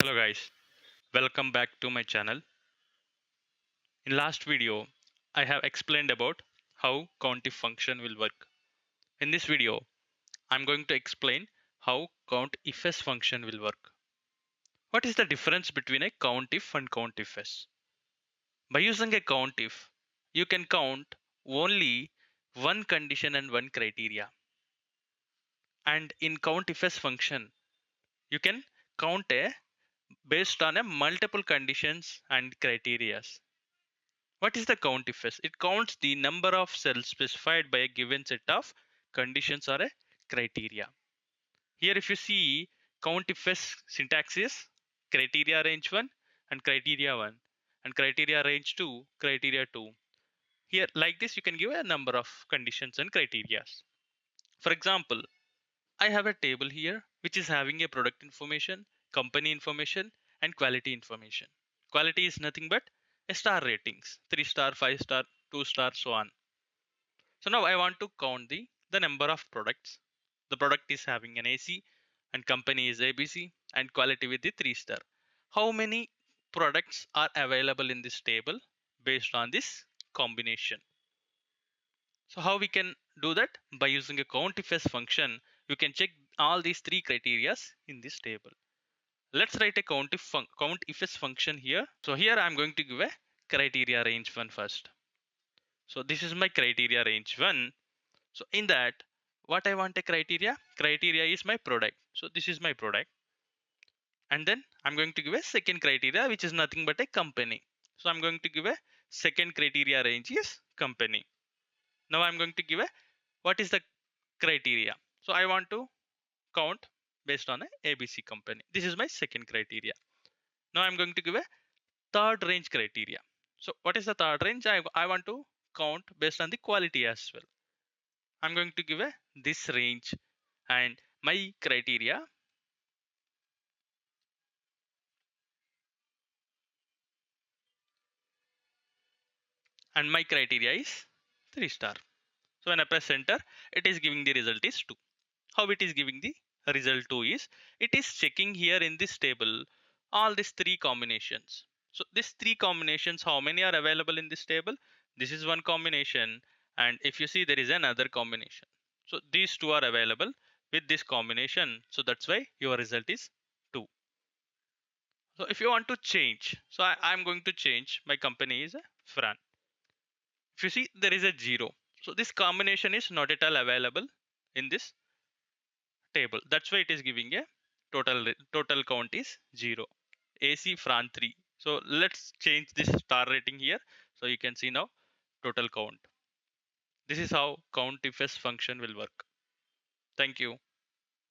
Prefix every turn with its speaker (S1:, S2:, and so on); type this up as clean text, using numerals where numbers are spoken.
S1: Hello guys, welcome back to my channel. In last video, I have explained about how COUNTIF function will work. In this video, I'm going to explain how COUNTIFS function will work. What is the difference between a COUNTIF and COUNTIFS? By using a COUNTIF, you can count only one condition and one criteria. And in COUNTIFS function, you can count a based on a multiple conditions and criterias. What is the COUNTIFS? It counts the number of cells specified by a given set of conditions or a criteria. Here if you see COUNTIFS syntax is criteria range 1 and criteria 1 and criteria range 2, criteria 2. Here like this you can give a number of conditions and criteria. For example, I have a table here which is having a product information, company information and quality information. Quality is nothing but a star ratings, 3 star, 5 star, 2 star, so on. So now I want to count the number of products. The product is having an AC and company is ABC and quality with the 3 star. How many products are available in this table based on this combination? So how we can do that? By using a COUNTIFS function, you can check all these three criteria in this table. Let's write a COUNTIFS function here. So here I'm going to give a criteria range 1 first. So this is my criteria range 1. So in that, what I want a criteria? Criteria is my product. So this is my product. And then I'm going to give a second criteria, which is nothing but a company. So I'm going to give a second criteria range is company. Now I'm going to give a what is the criteria. So I want to count based on a ABC company. This is my second criteria. Now I'm going to give a third range criteria. So what is the third range? I want to count based on the quality as well. I'm going to give a this range and my criteria is 3 star. So when I press enter, it is giving the result is 2. How it is giving the result 2 is it is checking here in this table all these three combinations. So these three combinations, how many are available in this table? This is one combination, and if you see there is another combination. So these two are available with this combination. So that's why your result is 2. So if you want to change, so I'm going to change my company is a Fran. If you see there is a 0. So this combination is not at all available in this table. That's why it is giving a total count is 0. AC Fran 3. So let's change this star rating here. So you can see now total count. This is how COUNTIFS function will work. Thank you.